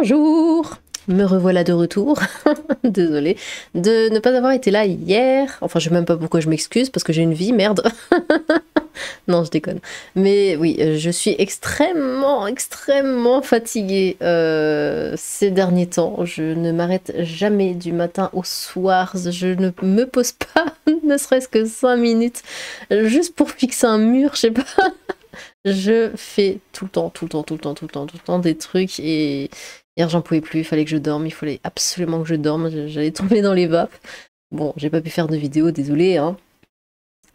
Bonjour! Me revoilà de retour. Désolée de ne pas avoir été là hier. Enfin, je sais même pas pourquoi je m'excuse, parce que j'ai une vie, merde. Non, je déconne. Mais oui, je suis extrêmement fatiguée ces derniers temps. Je ne m'arrête jamais du matin au soir. Je ne me pose pas, ne serait-ce que 5 minutes, juste pour fixer un mur, je sais pas. Je fais tout le temps des trucs et hier j'en pouvais plus, il fallait que je dorme, il fallait absolument que je dorme, j'allais tomber dans les vapes. Bon, j'ai pas pu faire de vidéo, désolé, hein.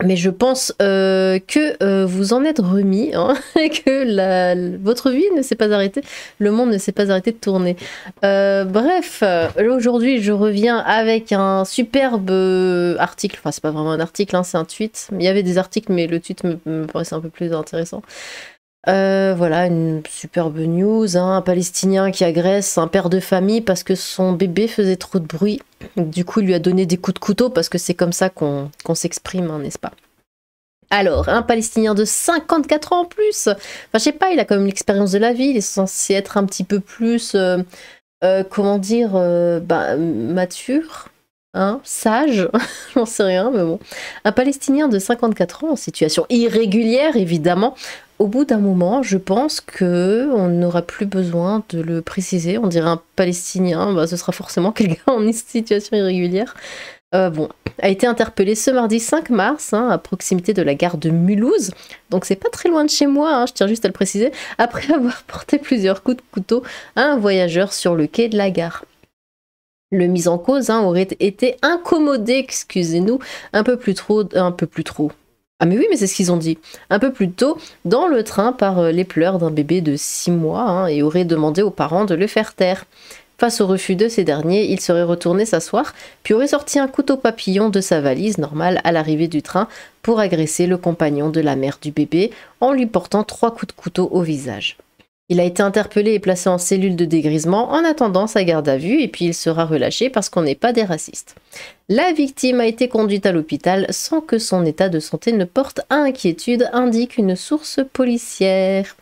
Mais je pense que vous en êtes remis, hein, et que votre vie ne s'est pas arrêtée, le monde ne s'est pas arrêté de tourner. Bref, aujourd'hui je reviens avec un superbe article, enfin c'est pas vraiment un article, hein, c'est un tweet. Il y avait des articles mais le tweet me paraissait un peu plus intéressant. Voilà, une superbe news, hein, un Palestinien qui agresse un père de famille parce que son bébé faisait trop de bruit. Du coup, il lui a donné des coups de couteau parce que c'est comme ça qu'on s'exprime, hein, n'est-ce pas? Alors, un Palestinien de 54 ans en plus. Enfin, je sais pas, il a quand même l'expérience de la vie, il est censé être un petit peu plus, comment dire, mature, hein, sage, j'en sais rien, mais bon. Un Palestinien de 54 ans en situation irrégulière, évidemment. Au bout d'un moment, je pense que on n'aura plus besoin de le préciser. On dirait un Palestinien, ce sera forcément quelqu'un en situation irrégulière. Bon, a été interpellé ce mardi 5 mars, hein, à proximité de la gare de Mulhouse. Donc c'est pas très loin de chez moi, hein, je tiens juste à le préciser, après avoir porté plusieurs coups de couteau à un voyageur sur le quai de la gare. Le mis en cause, hein, aurait été incommodé, excusez-nous, un peu plus trop. Ah mais oui, mais c'est ce qu'ils ont dit. Un peu plus tôt, dans le train, par les pleurs d'un bébé de 6 mois, hein, et aurait demandé aux parents de le faire taire. Face au refus de ces derniers, il serait retourné s'asseoir, puis aurait sorti un couteau papillon de sa valise normale à l'arrivée du train pour agresser le compagnon de la mère du bébé en lui portant 3 coups de couteau au visage. Il a été interpellé et placé en cellule de dégrisement en attendant sa garde à vue et puis il sera relâché parce qu'on n'est pas des racistes. La victime a été conduite à l'hôpital sans que son état de santé ne porte à inquiétude, indique une source policière.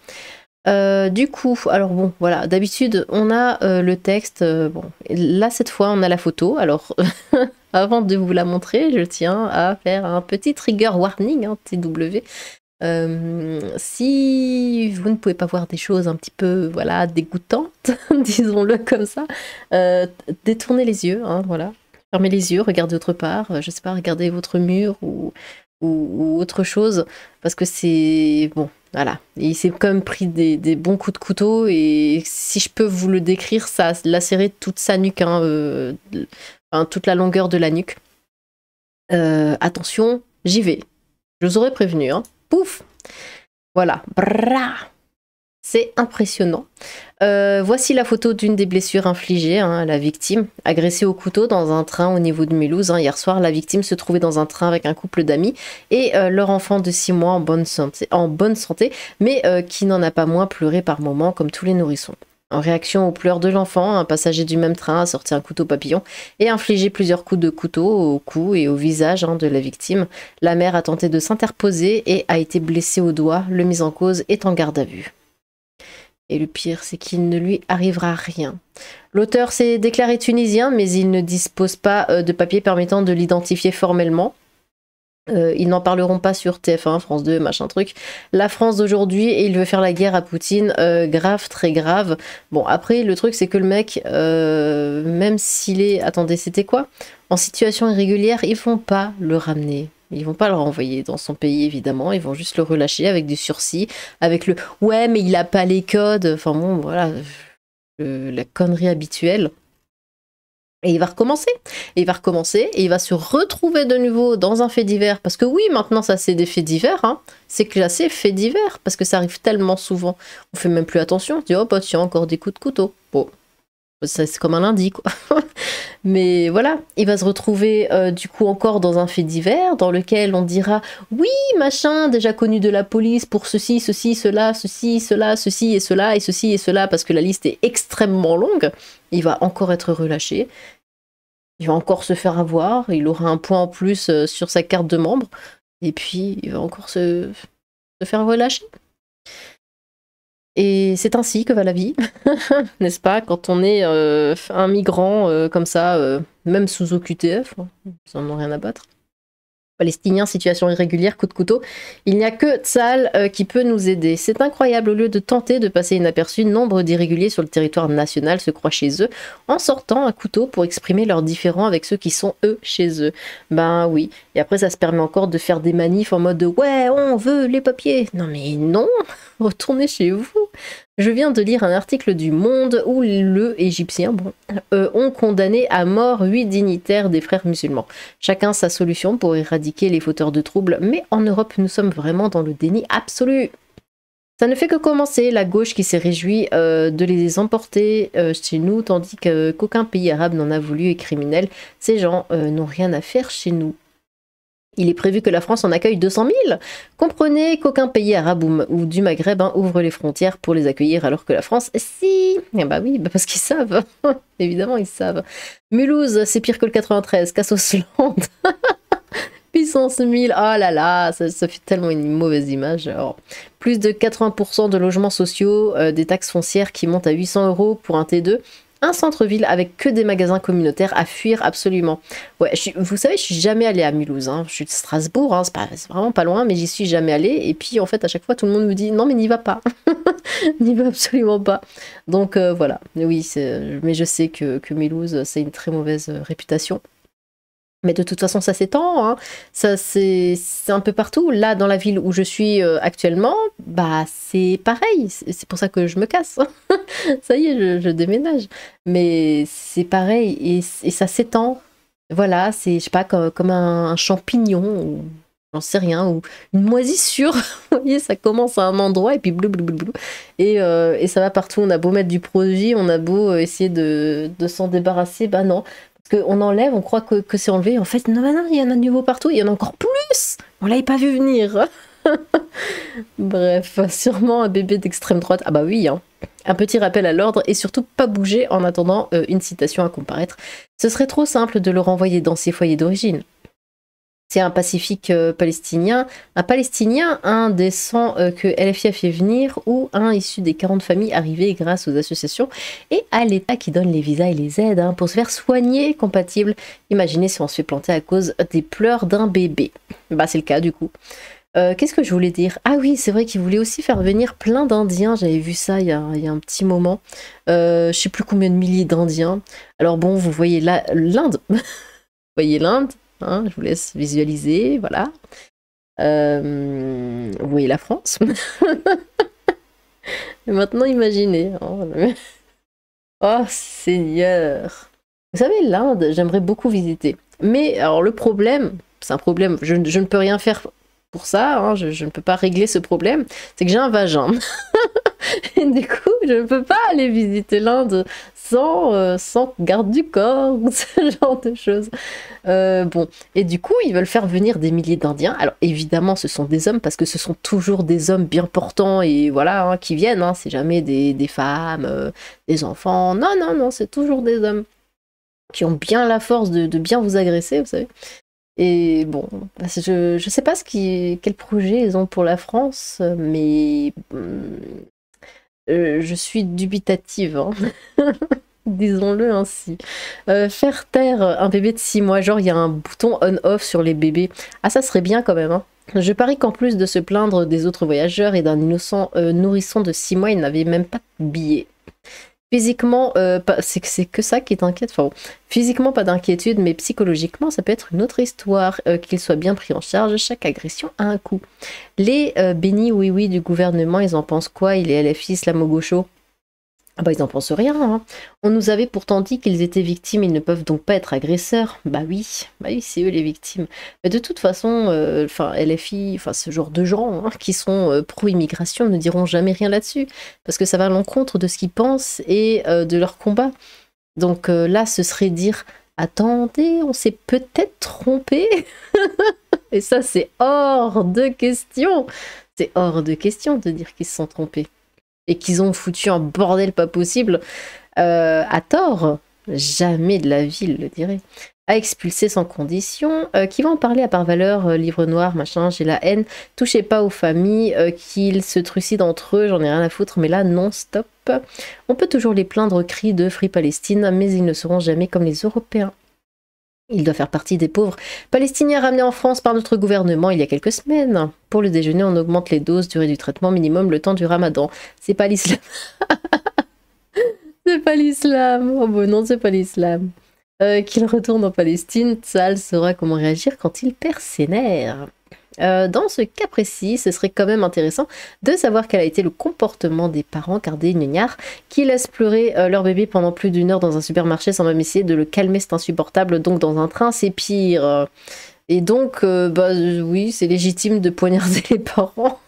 Du coup, alors bon, voilà, d'habitude on a le texte, bon, là cette fois on a la photo, alors avant de vous la montrer, je tiens à faire un petit trigger warning, hein, TW. Si vous ne pouvez pas voir des choses un petit peu, voilà, dégoûtantes, disons-le comme ça, détournez les yeux, hein, voilà, fermez les yeux, regardez autre part, je sais pas, regardez votre mur ou autre chose, parce que c'est bon. Voilà, il s'est quand même pris des bons coups de couteau et si je peux vous le décrire, ça a lacéré toute sa nuque, hein, enfin, toute la longueur de la nuque. Attention, j'y vais. Je vous aurais prévenu, hein. Pouf! Voilà. Brrra. C'est impressionnant. Voici la photo d'une des blessures infligées, hein, à la victime, agressée au couteau dans un train au niveau de Mulhouse. Hein. Hier soir, la victime se trouvait dans un train avec un couple d'amis et leur enfant de 6 mois en bonne santé, mais qui n'en a pas moins pleuré par moments comme tous les nourrissons. En réaction aux pleurs de l'enfant, un passager du même train a sorti un couteau papillon et infligé plusieurs coups de couteau au cou et au visage, hein, de la victime. La mère a tenté de s'interposer et a été blessée au doigt. Le mis en cause est en garde à vue. Et le pire, c'est qu'il ne lui arrivera rien. L'auteur s'est déclaré tunisien, mais il ne dispose pas de papier permettant de l'identifier formellement. Ils n'en parleront pas sur TF1, France 2, machin truc. La France d'aujourd'hui, et il veut faire la guerre à Poutine, grave, très grave. Bon, après, le truc, c'est que le mec, même s'il est... Attendez, c'était quoi? En situation irrégulière, ils vont pas le ramener. Ils vont pas le renvoyer dans son pays, évidemment. Ils vont juste le relâcher avec du sursis, avec le « ouais, mais il a pas les codes ». Enfin bon, voilà, la connerie habituelle. Et il va recommencer, et il va se retrouver de nouveau dans un fait divers, parce que oui, maintenant ça c'est des faits divers, hein. C'est classé fait divers, parce que ça arrive tellement souvent, on fait même plus attention, on se dit oh bah tiens, encore des coups de couteau, bon, c'est comme un lundi quoi. Mais voilà, il va se retrouver du coup encore dans un fait divers, dans lequel on dira oui, machin, déjà connu de la police pour ceci, ceci, cela, ceci, cela, ceci et cela, et ceci et cela, parce que la liste est extrêmement longue. Il va encore être relâché, il va encore se faire avoir, il aura un point en plus sur sa carte de membre, et puis il va encore se faire relâcher. Et c'est ainsi que va la vie, n'est-ce pas? Quand on est un migrant comme ça, même sous OQTF, hein, ils en ont rien à battre. Palestiniens, situation irrégulière, coup de couteau. Il n'y a que Tsahal qui peut nous aider. C'est incroyable, au lieu de tenter de passer inaperçu, nombre d'irréguliers sur le territoire national se croient chez eux en sortant un couteau pour exprimer leurs différends avec ceux qui sont eux chez eux. Ben oui. Et après ça se permet encore de faire des manifs en mode de ouais, on veut les papiers. Non mais non, retournez chez vous. Je viens de lire un article du Monde où le Égyptien ont condamné à mort 8 dignitaires des frères musulmans. Chacun sa solution pour éradiquer les fauteurs de troubles, mais en Europe, nous sommes vraiment dans le déni absolu. Ça ne fait que commencer, la gauche qui s'est réjouie de les emporter chez nous, tandis qu'aucun pays arabe n'en a voulu et criminel. Ces gens n'ont rien à faire chez nous. Il est prévu que la France en accueille 200 000. Comprenez qu'aucun pays arabe ou du Maghreb ouvre les frontières pour les accueillir, alors que la France, si. Ah bah oui, parce qu'ils savent. Évidemment, ils savent. Mulhouse, c'est pire que le 93. Cassosland. Puissance 1000. Oh là là, ça fait tellement une mauvaise image. Alors, plus de 80% de logements sociaux, des taxes foncières qui montent à 800 € pour un T2. Un centre-ville avec que des magasins communautaires à fuir absolument. Ouais, vous savez, je suis jamais allée à Mulhouse. Hein. Je suis de Strasbourg, hein, c'est vraiment pas loin, mais j'y suis jamais allée. Et puis en fait, à chaque fois, tout le monde me dit non, mais n'y va pas. N'y va absolument pas. Donc voilà. Oui, mais je sais que Mulhouse, c'est une très mauvaise réputation. Mais de toute façon, ça s'étend, hein. Ça, c'est un peu partout. Là, dans la ville où je suis actuellement, bah c'est pareil. C'est pour ça que je me casse. Ça y est, je déménage. Mais c'est pareil et ça s'étend. Voilà, c'est, je sais pas, comme un champignon, ou j'en sais rien, ou une moisissure. Vous voyez, ça commence à un endroit et puis blou, blou, blou, blou. Et ça va partout. On a beau mettre du produit, on a beau essayer de s'en débarrasser, bah non. Parce qu'on enlève, on croit que c'est enlevé. En fait, non, il y en a de nouveau partout. Il y en a encore plus. On l'avait pas vu venir. Bref, sûrement un bébé d'extrême droite. Ah bah oui, hein. Un petit rappel à l'ordre et surtout pas bouger en attendant une citation à comparaître. Ce serait trop simple de le renvoyer dans ses foyers d'origine. C'est un pacifique palestinien, un des 100 que LFI a fait venir ou un issu des 40 familles arrivées grâce aux associations et à l'État qui donne les visas et les aides pour se faire soigner compatible. Imaginez si on se fait planter à cause des pleurs d'un bébé. Bah c'est le cas du coup. Qu'est-ce que je voulais dire? Ah oui, c'est vrai qu'il voulait aussi faire venir plein d'Indiens. J'avais vu ça il y a un petit moment. Je sais plus combien de milliers d'Indiens. Alors bon, vous voyez l'Inde. Vous voyez l'Inde, hein, je vous laisse visualiser, voilà. Vous voyez la France. Et maintenant, imaginez. Hein. Oh, Seigneur. Vous savez, l'Inde, j'aimerais beaucoup visiter. Mais alors le problème, c'est un problème, je ne peux rien faire pour ça, hein, je ne peux pas régler ce problème, c'est que j'ai un vagin. Et du coup, je ne peux pas aller visiter l'Inde sans garde du corps, ou ce genre de choses. Bon, et du coup, ils veulent faire venir des milliers d'Indiens. Alors évidemment, ce sont des hommes, parce que ce sont toujours des hommes bien portants, et voilà, hein, qui viennent, hein, c'est jamais des femmes, des enfants, non, non, non, c'est toujours des hommes qui ont bien la force de bien vous agresser, vous savez. Et bon, je sais pas quel projet ils ont pour la France, mais je suis dubitative, hein. Disons-le ainsi. Faire taire un bébé de 6 mois, genre il y a un bouton on-off sur les bébés. Ah, ça serait bien quand même, hein. Je parie qu'en plus de se plaindre des autres voyageurs et d'un innocent nourrisson de 6 mois, il n'avait même pas de billet. Physiquement, c'est que ça qui t'inquiète. Enfin, physiquement, pas d'inquiétude, mais psychologiquement, ça peut être une autre histoire. Qu'il soit bien pris en charge, chaque agression a un coût. Les bénis oui-oui du gouvernement, ils en pensent quoi? Il est LFI, islamo-gaucho? Ah bah ils en pensent rien, hein. On nous avait pourtant dit qu'ils étaient victimes, ils ne peuvent donc pas être agresseurs. Bah oui, c'est eux les victimes. Mais de toute façon, LFI, enfin ce genre de gens hein, qui sont pro-immigration ne diront jamais rien là-dessus, parce que ça va à l'encontre de ce qu'ils pensent et de leur combat. Donc là, ce serait dire attendez, on s'est peut-être trompé. Et ça, c'est hors de question. C'est hors de question de dire qu'ils se sont trompés. Et qu'ils ont foutu un bordel pas possible à tort. Jamais de la vie, il le dirait. À expulser sans condition. Qui va en parler à part valeur, livre noir, machin, j'ai la haine. Touchez pas aux familles, qu'ils se trucident entre eux, j'en ai rien à foutre, mais là, non, stop. On peut toujours les plaindre aux cris de Free Palestine, mais ils ne seront jamais comme les Européens. Il doit faire partie des pauvres Palestiniens ramenés en France par notre gouvernement il y a quelques semaines. Pour le déjeuner, on augmente les doses, durée du traitement minimum, le temps du ramadan. C'est pas l'islam. C'est pas l'islam. Oh bon, non, c'est pas l'islam. Qu'il retourne en Palestine, Tzal saura comment réagir quand il perd ses nerfs. Dans ce cas précis, ce serait quand même intéressant de savoir quel a été le comportement des parents, car des gnognards qui laissent pleurer leur bébé pendant plus d'une heure dans un supermarché sans même essayer de le calmer, c'est insupportable. Donc dans un train, c'est pire. Et donc, oui, c'est légitime de poignarder les parents.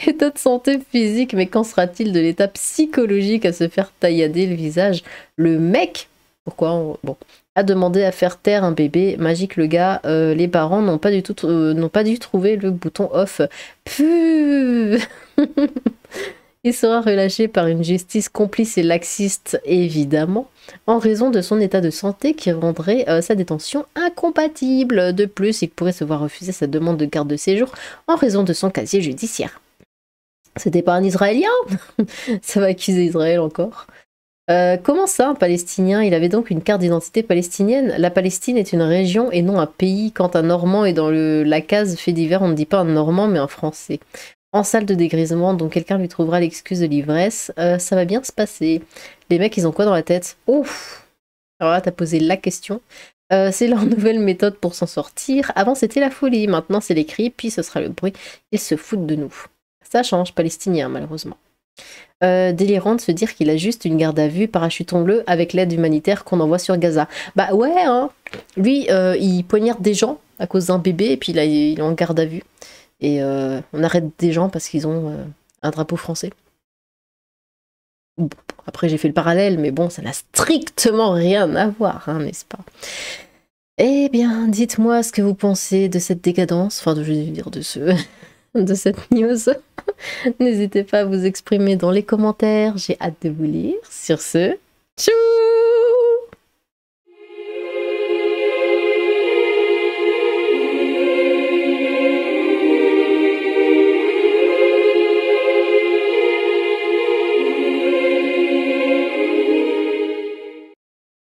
État de santé physique, mais qu'en sera-t-il de l'état psychologique à se faire taillader le visage? Le mec, bon, a demandé à faire taire un bébé magique, le gars. Les parents n'ont pas dû trouver le bouton off. Puh. Il sera relâché par une justice complice et laxiste, évidemment, en raison de son état de santé qui rendrait sa détention incompatible. De plus, il pourrait se voir refuser sa demande de garde de séjour en raison de son casier judiciaire. C'était pas un Israélien? Ça va accuser Israël encore. Comment ça, un Palestinien? Il avait donc une carte d'identité palestinienne. La Palestine est une région et non un pays. Quand un Normand est dans la case fait divers, on ne dit pas un Normand mais un Français. En salle de dégrisement, donc quelqu'un lui trouvera l'excuse de l'ivresse. Ça va bien se passer. Les mecs, ils ont quoi dans la tête? Ouf! Alors là, t'as posé la question. C'est leur nouvelle méthode pour s'en sortir. Avant, c'était la folie. Maintenant, c'est les cris, puis ce sera le bruit. Ils se foutent de nous. Ça change, palestinien, malheureusement. Délirant de se dire qu'il a juste une garde à vue, parachutons-le avec l'aide humanitaire qu'on envoie sur Gaza. Bah ouais, hein. Lui, il poignarde des gens à cause d'un bébé, et puis là, il est en garde à vue. Et on arrête des gens parce qu'ils ont un drapeau français. Bon, après, j'ai fait le parallèle, mais bon, ça n'a strictement rien à voir, hein, n'est-ce pas? Eh bien, dites-moi ce que vous pensez de cette décadence, enfin, je veux dire, de cette news. N'hésitez pas à vous exprimer dans les commentaires, j'ai hâte de vous lire. Sur ce, tchou!